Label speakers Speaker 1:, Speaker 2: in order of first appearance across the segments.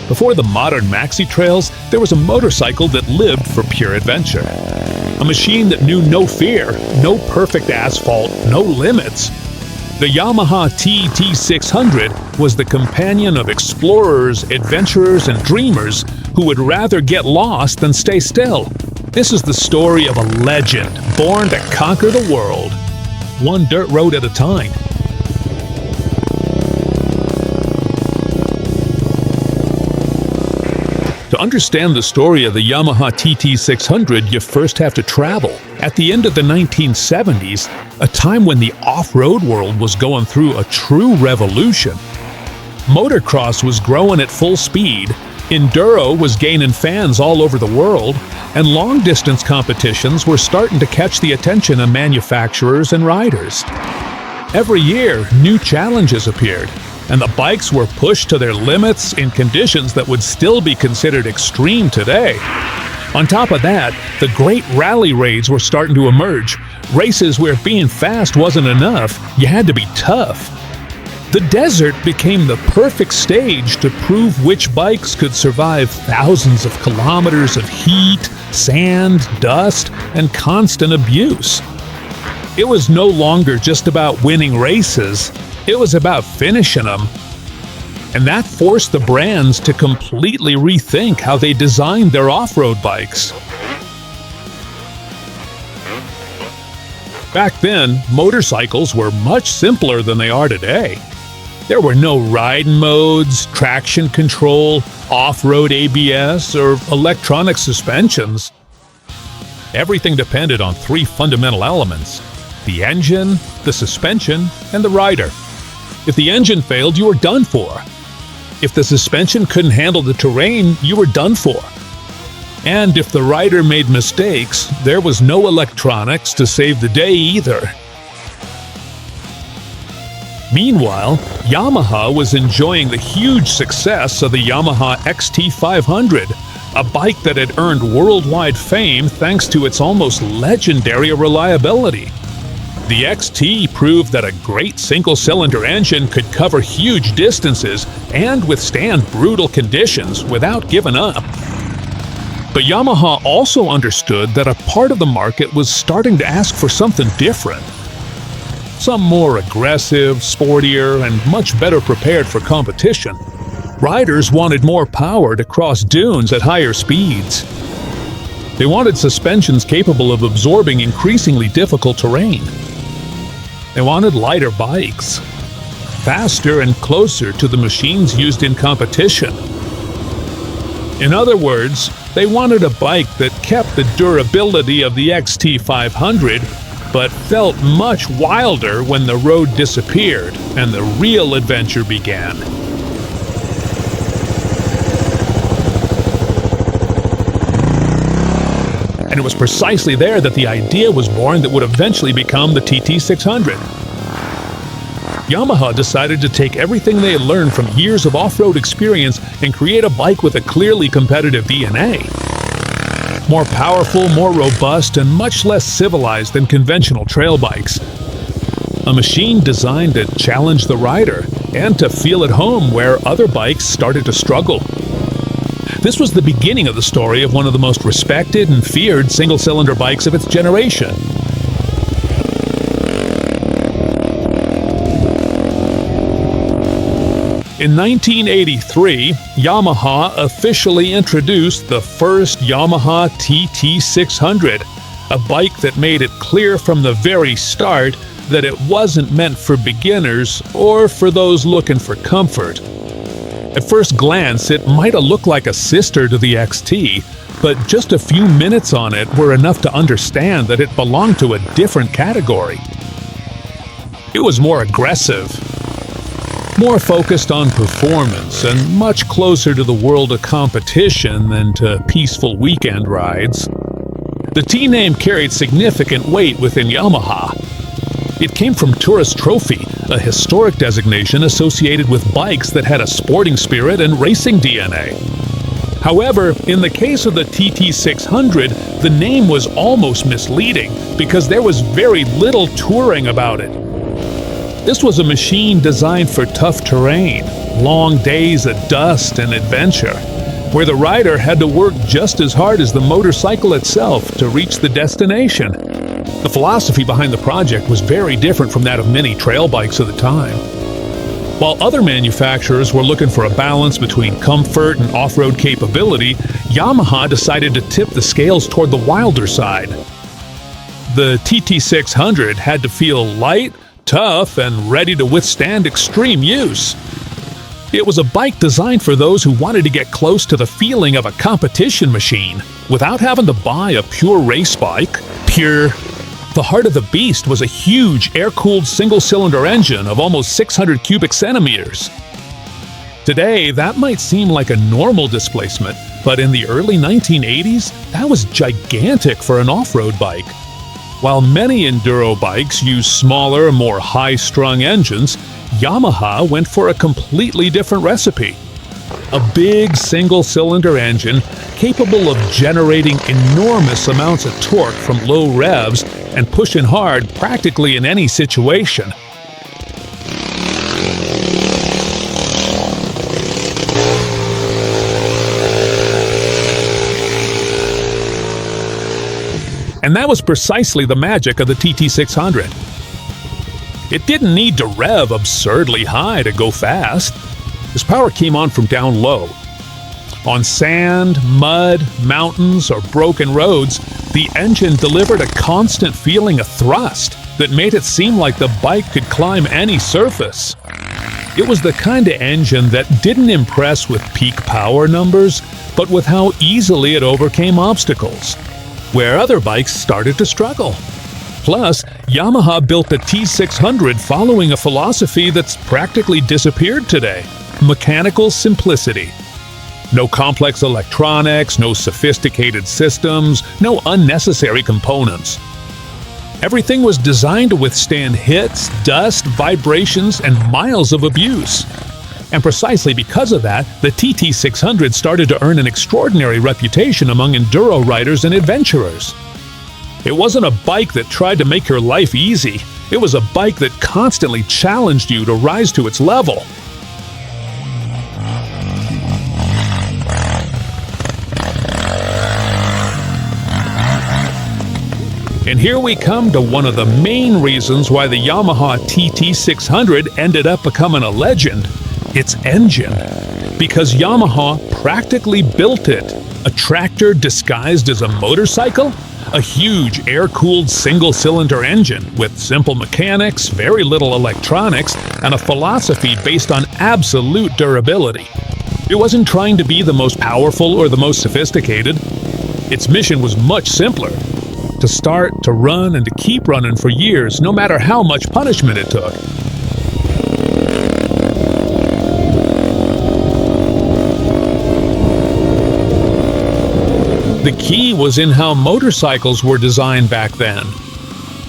Speaker 1: Before the modern maxi trails, there was a motorcycle that lived for pure adventure. A machine that knew no fear, no perfect asphalt, no limits. The Yamaha TT600 was the companion of explorers, adventurers, and dreamers who would rather get lost than stay still. This is the story of a legend born to conquer the world, one dirt road at a time. To understand the story of the Yamaha TT600, you first have to travel. At the end of the 1970s, a time when the off-road world was going through a true revolution. Motocross was growing at full speed, enduro was gaining fans all over the world, and long-distance competitions were starting to catch the attention of manufacturers and riders. Every year, new challenges appeared, and the bikes were pushed to their limits in conditions that would still be considered extreme today. On top of that, the great rally raids were starting to emerge, races where being fast wasn't enough, you had to be tough. The desert became the perfect stage to prove which bikes could survive thousands of kilometers of heat, sand, dust, and constant abuse. It was no longer just about winning races, it was about finishing them. And that forced the brands to completely rethink how they designed their off-road bikes. Back then, motorcycles were much simpler than they are today. There were no ride modes, traction control, off-road ABS, or electronic suspensions. Everything depended on three fundamental elements: the engine, the suspension, and the rider. If the engine failed, you were done for. If the suspension couldn't handle the terrain, you were done for. And if the rider made mistakes, there was no electronics to save the day either. Meanwhile, Yamaha was enjoying the huge success of the Yamaha XT500, a bike that had earned worldwide fame thanks to its almost legendary reliability. The XT proved that a great single-cylinder engine could cover huge distances and withstand brutal conditions without giving up. But Yamaha also understood that a part of the market was starting to ask for something different. Some more aggressive, sportier, and much better prepared for competition. Riders wanted more power to cross dunes at higher speeds. They wanted suspensions capable of absorbing increasingly difficult terrain. They wanted lighter bikes, faster and closer to the machines used in competition. In other words, they wanted a bike that kept the durability of the XT500, but felt much wilder when the road disappeared and the real adventure began. And it was precisely there that the idea was born that would eventually become the TT600. Yamaha decided to take everything they had learned from years of off-road experience and create a bike with a clearly competitive DNA. More powerful, more robust, and much less civilized than conventional trail bikes. A machine designed to challenge the rider and to feel at home where other bikes started to struggle. This was the beginning of the story of one of the most respected and feared single-cylinder bikes of its generation. In 1983, Yamaha officially introduced the first Yamaha TT600, a bike that made it clear from the very start that it wasn't meant for beginners or for those looking for comfort. At first glance, it might have looked like a sister to the XT, but just a few minutes on it were enough to understand that it belonged to a different category. It was more aggressive, more focused on performance, and much closer to the world of competition than to peaceful weekend rides. The T-name carried significant weight within Yamaha. It came from Tourist Trophy, a historic designation associated with bikes that had a sporting spirit and racing DNA. However, in the case of the TT600, the name was almost misleading because there was very little touring about it. This was a machine designed for tough terrain, long days of dust and adventure, where the rider had to work just as hard as the motorcycle itself to reach the destination. The philosophy behind the project was very different from that of many trail bikes of the time. While other manufacturers were looking for a balance between comfort and off-road capability, Yamaha decided to tip the scales toward the wilder side. The TT600 had to feel light, tough, and ready to withstand extreme use. It was a bike designed for those who wanted to get close to the feeling of a competition machine without having to buy a pure race bike. The heart of the beast was a huge air-cooled single-cylinder engine of almost 600 cubic centimeters. Today, that might seem like a normal displacement, but in the early 1980s, that was gigantic for an off-road bike. While many enduro bikes use smaller, more high-strung engines, Yamaha went for a completely different recipe. A big single-cylinder engine capable of generating enormous amounts of torque from low revs and pushing hard practically in any situation. And that was precisely the magic of the TT600. It didn't need to rev absurdly high to go fast. His power came on from down low. On sand, mud, mountains, or broken roads, the engine delivered a constant feeling of thrust that made it seem like the bike could climb any surface. It was the kind of engine that didn't impress with peak power numbers, but with how easily it overcame obstacles, where other bikes started to struggle. Plus, Yamaha built the T600 following a philosophy that's practically disappeared today: mechanical simplicity. No complex electronics, no sophisticated systems, no unnecessary components. Everything was designed to withstand hits, dust, vibrations, and miles of abuse. And precisely because of that, the TT600 started to earn an extraordinary reputation among enduro riders and adventurers. It wasn't a bike that tried to make your life easy. It was a bike that constantly challenged you to rise to its level. And here we come to one of the main reasons why the Yamaha TT600 ended up becoming a legend: its engine. Because Yamaha practically built it. A tractor disguised as a motorcycle? A huge air-cooled single-cylinder engine with simple mechanics, very little electronics, and a philosophy based on absolute durability. It wasn't trying to be the most powerful or the most sophisticated. Its mission was much simpler: to start, to run, and to keep running for years, no matter how much punishment it took. The key was in how motorcycles were designed back then.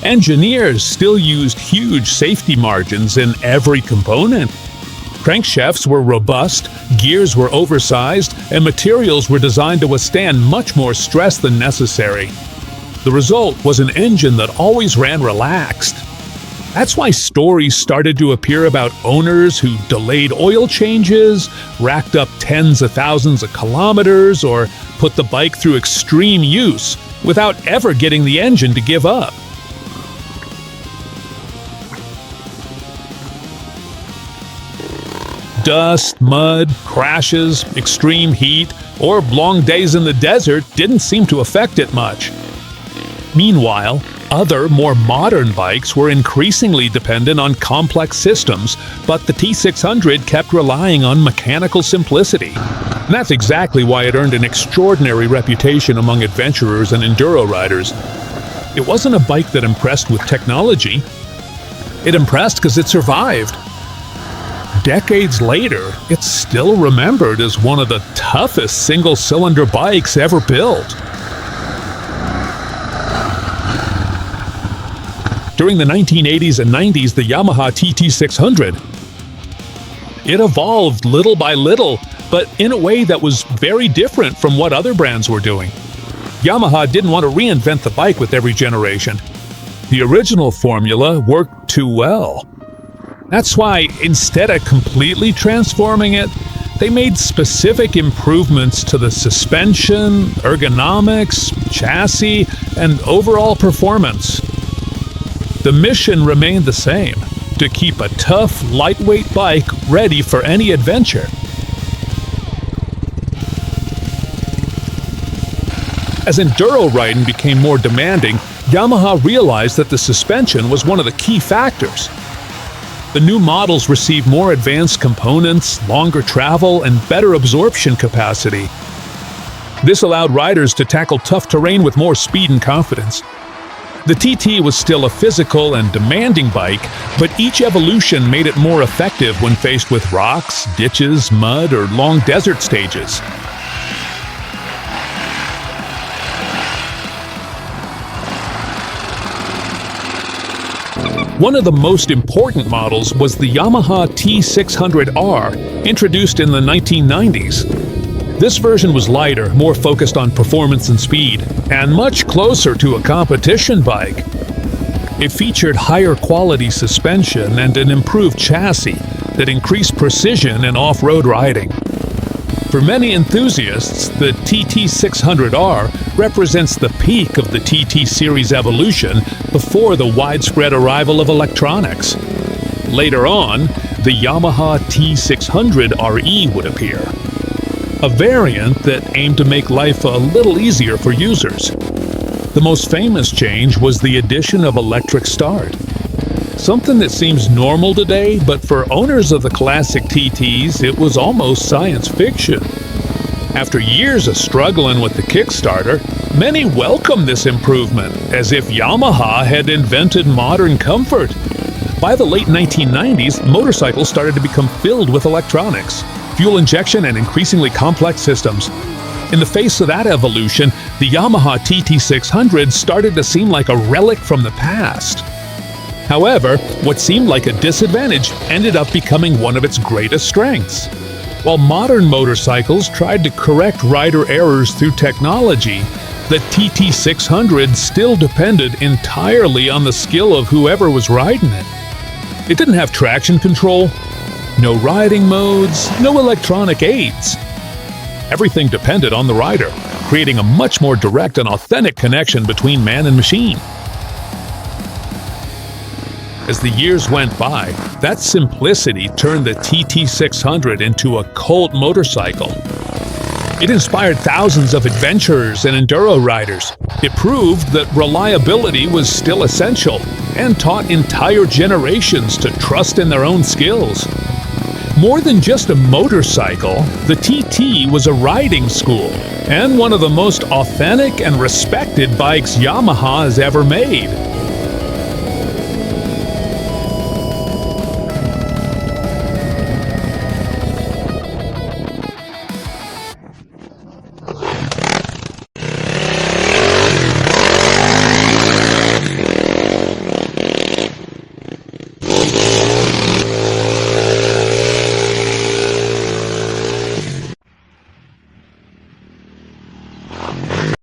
Speaker 1: Engineers still used huge safety margins in every component. Crankshafts were robust, gears were oversized, and materials were designed to withstand much more stress than necessary. The result was an engine that always ran relaxed. That's why stories started to appear about owners who delayed oil changes, racked up tens of thousands of kilometers, or put the bike through extreme use without ever getting the engine to give up. Dust, mud, crashes, extreme heat, or long days in the desert didn't seem to affect it much. Meanwhile, other, more modern bikes were increasingly dependent on complex systems, but the T600 kept relying on mechanical simplicity. And that's exactly why it earned an extraordinary reputation among adventurers and enduro riders. It wasn't a bike that impressed with technology. It impressed because it survived. Decades later, it's still remembered as one of the toughest single-cylinder bikes ever built. During the 1980s and 90s, the Yamaha TT600. It evolved little by little, but in a way that was very different from what other brands were doing. Yamaha didn't want to reinvent the bike with every generation. The original formula worked too well. That's why, instead of completely transforming it, they made specific improvements to the suspension, ergonomics, chassis, and overall performance. The mission remained the same: to keep a tough, lightweight bike ready for any adventure. As enduro riding became more demanding, Yamaha realized that the suspension was one of the key factors. The new models received more advanced components, longer travel, and better absorption capacity. This allowed riders to tackle tough terrain with more speed and confidence. The TT was still a physical and demanding bike, but each evolution made it more effective when faced with rocks, ditches, mud, or long desert stages. One of the most important models was the Yamaha T600R, introduced in the 1990s. This version was lighter, more focused on performance and speed, and much closer to a competition bike. It featured higher quality suspension and an improved chassis that increased precision in off-road riding. For many enthusiasts, the TT600R represents the peak of the TT series evolution before the widespread arrival of electronics. Later on, the Yamaha T600RE would appear, a variant that aimed to make life a little easier for users. The most famous change was the addition of electric start. Something that seems normal today, but for owners of the classic TTs, it was almost science fiction. After years of struggling with the Kickstarter, many welcomed this improvement, as if Yamaha had invented modern comfort. By the late 1990s, motorcycles started to become filled with electronics, fuel injection, and increasingly complex systems. In the face of that evolution, the Yamaha TT600 started to seem like a relic from the past. However, what seemed like a disadvantage ended up becoming one of its greatest strengths. While modern motorcycles tried to correct rider errors through technology, the TT600 still depended entirely on the skill of whoever was riding it. It didn't have traction control, no riding modes, no electronic aids. Everything depended on the rider, creating a much more direct and authentic connection between man and machine. As the years went by, that simplicity turned the TT600 into a cult motorcycle. It inspired thousands of adventurers and enduro riders. It proved that reliability was still essential and taught entire generations to trust in their own skills. More than just a motorcycle, the TT was a riding school and one of the most authentic and respected bikes Yamaha has ever made.